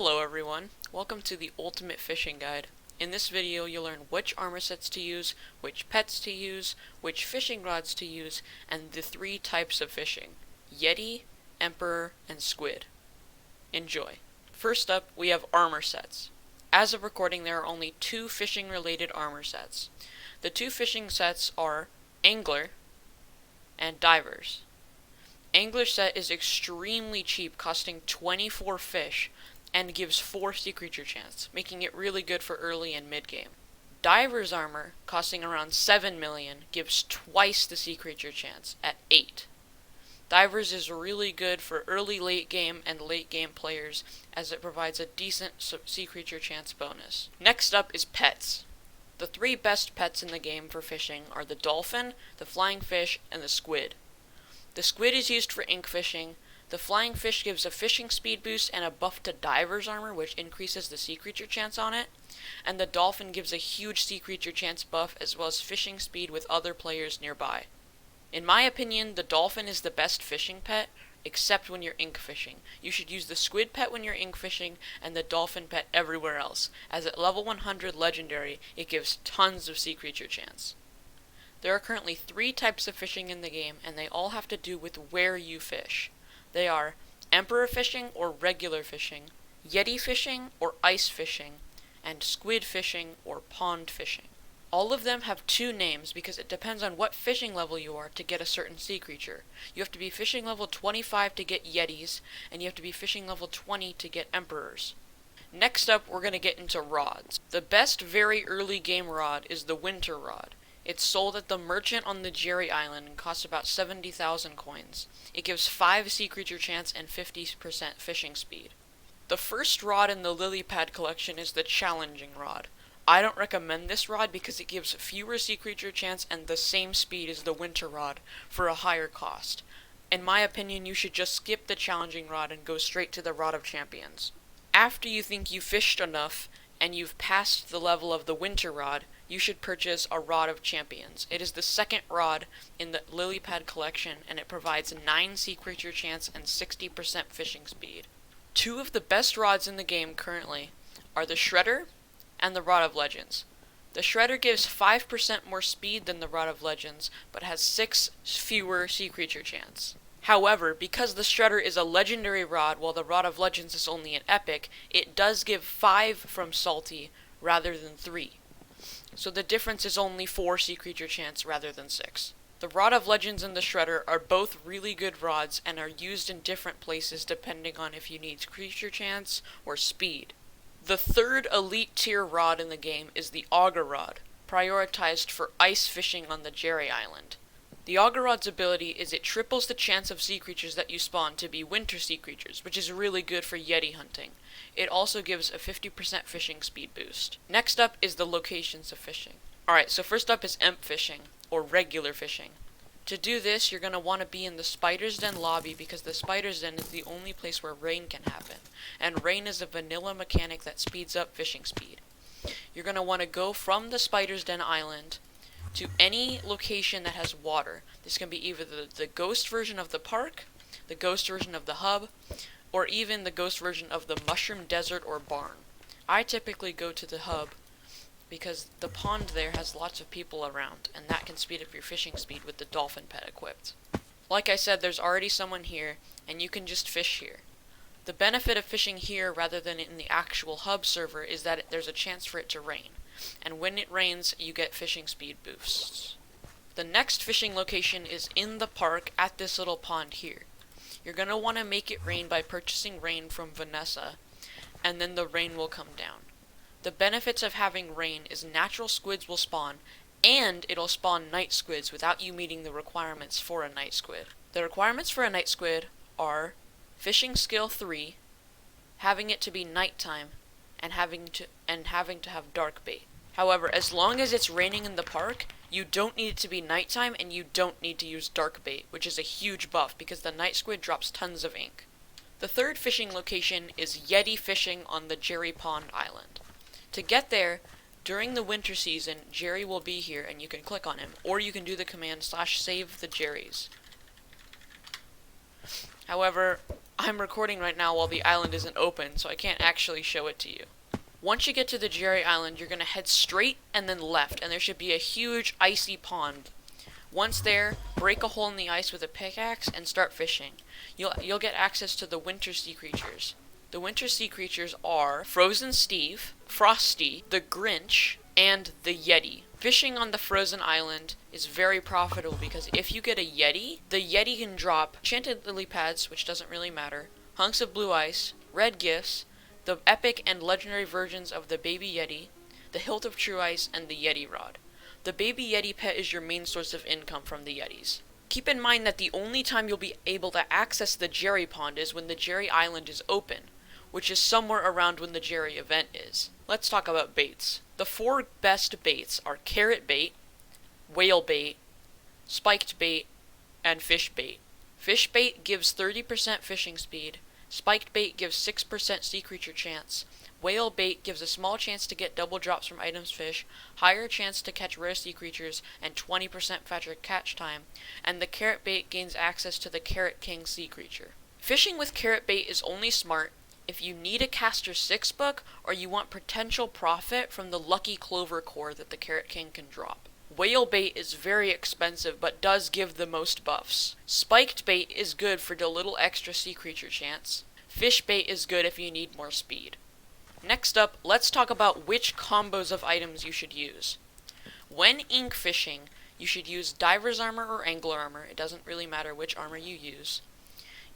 Hello everyone, welcome to the Ultimate Fishing Guide. In this video you'll learn which armor sets to use, which pets to use, which fishing rods to use, and the 3 types of fishing: Yeti, Emperor, and Squid. Enjoy. First up, we have armor sets. As of recording, there are only 2 fishing related armor sets. The 2 fishing sets are Angler and Divers. Angler set is extremely cheap, costing 24 fish, and gives 4 sea creature chance, making it really good for early and mid game. Diver's armor, costing around 7 million, gives twice the sea creature chance, at 8. Divers is really good for early late game and late game players, as it provides a decent sea creature chance bonus. Next up is pets. The 3 best pets in the game for fishing are the dolphin, the flying fish, and the squid. The squid is used for ink fishing, the flying fish gives a fishing speed boost and a buff to diver's armor, which increases the sea creature chance on it, and the dolphin gives a huge sea creature chance buff as well as fishing speed with other players nearby. In my opinion, the dolphin is the best fishing pet, except when you're ink fishing. You should use the squid pet when you're ink fishing and the dolphin pet everywhere else, as at level 100 legendary, it gives tons of sea creature chance. There are currently 3 types of fishing in the game, and they all have to do with where you fish. They are Emperor fishing or regular fishing, Yeti fishing or ice fishing, and squid fishing or pond fishing. All of them have 2 names because it depends on what fishing level you are to get a certain sea creature. You have to be fishing level 25 to get Yetis, and you have to be fishing level 20 to get Emperors. Next up, we're going to get into rods. The best very early game rod is the winter rod. It's sold at the merchant on the Jerry Island and costs about 70,000 coins. It gives 5 sea creature chance and 50% fishing speed. The first rod in the lily pad collection is the challenging rod. I don't recommend this rod because it gives fewer sea creature chance and the same speed as the winter rod for a higher cost. In my opinion, you should just skip the challenging rod and go straight to the Rod of Champions. After you think you've fished enough and you've passed the level of the winter rod, you should purchase a Rod of Champions. It is the second rod in the lily pad collection, and it provides 9 sea creature chance and 60% fishing speed. 2 of the best rods in the game currently are the Shredder and the Rod of Legends. The Shredder gives 5% more speed than the Rod of Legends, but has 6 fewer sea creature chance. However, because the Shredder is a legendary rod while the Rod of Legends is only an epic, it does give 5 from Salty rather than 3. So the difference is only 4 sea creature chance rather than 6. The Rod of Legends and the Shredder are both really good rods and are used in different places depending on if you need creature chance or speed. The third elite tier rod in the game is the Auger Rod, prioritized for ice fishing on the Jerry Island. The Auger Rod's ability is it triples the chance of sea creatures that you spawn to be winter sea creatures, which is really good for Yeti hunting. It also gives a 50% fishing speed boost. Next up is the locations of fishing. Alright, so first up is Emp fishing, or regular fishing. To do this, you're going to want to be in the Spider's Den lobby because the Spider's Den is the only place where rain can happen, and rain is a vanilla mechanic that speeds up fishing speed. You're going to want to go from the Spider's Den island to any location that has water. This can be either the ghost version of the park, the ghost version of the hub, or even the ghost version of the mushroom desert or barn. I typically go to the hub because the pond there has lots of people around, and that can speed up your fishing speed with the dolphin pet equipped. Like I said, there's already someone here, and you can just fish here. The benefit of fishing here rather than in the actual hub server is that there's a chance for it to rain, and when it rains, you get fishing speed boosts. The next fishing location is in the park at this little pond here. You're going to want to make it rain by purchasing rain from Vanessa, and then the rain will come down. The benefits of having rain is natural squids will spawn, and it'll spawn night squids without you meeting the requirements for a night squid. The requirements for a night squid are fishing skill 3, having it to be nighttime, and having to have dark bait. However, as long as it's raining in the park, you don't need it to be nighttime and you don't need to use dark bait, which is a huge buff because the night squid drops tons of ink. The third fishing location is Yeti fishing on the Jerry Pond Island. To get there, during the winter season, Jerry will be here and you can click on him, or you can do the command /save the Jerrys. However, I'm recording right now while the island isn't open, so I can't actually show it to you. Once you get to the Jerry Island, you're going to head straight and then left, and there should be a huge icy pond. Once there, break a hole in the ice with a pickaxe and start fishing. You'll get access to the winter sea creatures. The winter sea creatures are Frozen Steve, Frosty, the Grinch, and the Yeti. Fishing on the frozen island is very profitable because if you get a Yeti, the Yeti can drop enchanted lily pads, which doesn't really matter, hunks of blue ice, red gifts, the epic and legendary versions of the baby Yeti, the hilt of true ice, and the Yeti rod. The baby Yeti pet is your main source of income from the Yetis. Keep in mind that the only time you'll be able to access the Jerry Pond is when the Jerry Island is open, which is somewhere around when the Jerry event is. Let's talk about baits. The 4 best baits are carrot bait, whale bait, spiked bait, and fish bait. Fish bait gives 30% fishing speed, spiked bait gives 6% sea creature chance, whale bait gives a small chance to get double drops from items fish, higher chance to catch rare sea creatures, and 20% faster catch time, and the carrot bait gains access to the Carrot King sea creature. Fishing with carrot bait is only smart if you need a Caster 6 book or you want potential profit from the lucky clover core that the Carrot King can drop. Whale bait is very expensive but does give the most buffs. Spiked bait is good for the little extra sea creature chance. Fish bait is good if you need more speed. Next up, let's talk about which combos of items you should use. When ink fishing, you should use diver's armor or angler armor, it doesn't really matter which armor you use.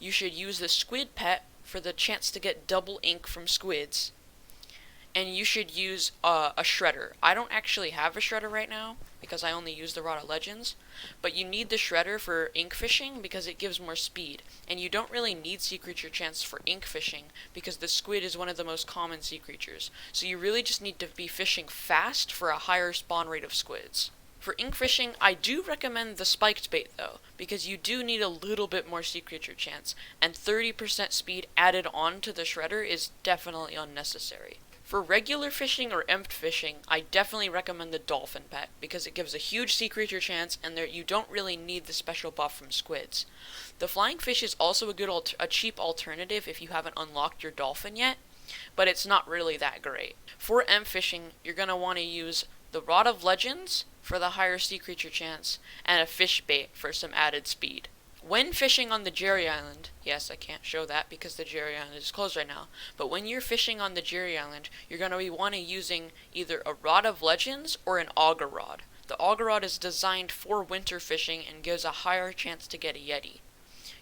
You should use the squid pet for the chance to get double ink from squids. And you should use a shredder. I don't actually have a shredder right now because I only use the Rod of Legends, but you need the shredder for ink fishing because it gives more speed, and you don't really need sea creature chance for ink fishing because the squid is one of the most common sea creatures, so you really just need to be fishing fast for a higher spawn rate of squids. For ink fishing, I do recommend the spiked bait though, because you do need a little bit more sea creature chance, and 30% speed added on to the shredder is definitely unnecessary. For regular fishing or empt fishing, I definitely recommend the dolphin pet, because it gives a huge sea creature chance and you don't really need the special buff from squids. The flying fish is also a cheap alternative if you haven't unlocked your dolphin yet, but it's not really that great. For empt fishing, you're going to want to use the Rod of Legends for the higher sea creature chance, and a fish bait for some added speed. When fishing on the Jerry Island, yes, I can't show that because the Jerry Island is closed right now, but when you're fishing on the Jerry Island, you're going to be using either a Rod of Legends or an auger rod. The auger rod is designed for winter fishing and gives a higher chance to get a Yeti.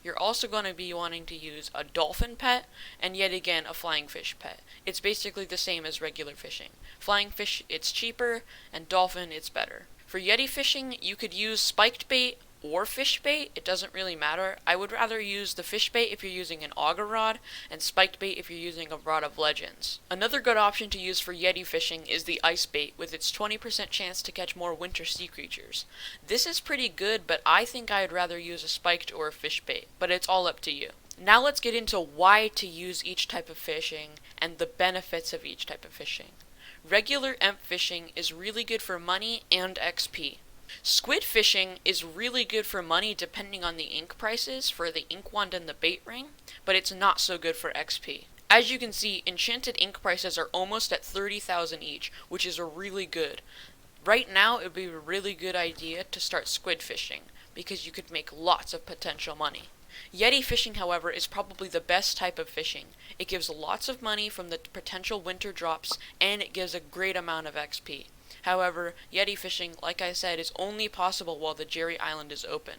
You're also going to be wanting to use a dolphin pet, and yet again a flying fish pet. It's basically the same as regular fishing. Flying fish, it's cheaper, and dolphin, it's better. For Yeti fishing, you could use spiked bait or fish bait, it doesn't really matter. I would rather use the fish bait if you're using an auger rod, and spiked bait if you're using a Rod of Legends. Another good option to use for Yeti fishing is the ice bait, with its 20% chance to catch more winter sea creatures. This is pretty good, but I think I'd rather use a spiked or a fish bait, but it's all up to you. Now let's get into why to use each type of fishing, and the benefits of each type of fishing. Regular empt fishing is really good for money and XP. Squid fishing is really good for money depending on the ink prices for the ink wand and the bait ring, but it's not so good for XP. As you can see, enchanted ink prices are almost at 30,000 each, which is really good. Right now, it would be a really good idea to start squid fishing, because you could make lots of potential money. Yeti fishing, however, is probably the best type of fishing. It gives lots of money from the potential winter drops, and it gives a great amount of XP. However, Yeti fishing, like I said, is only possible while the Jerry Island is open.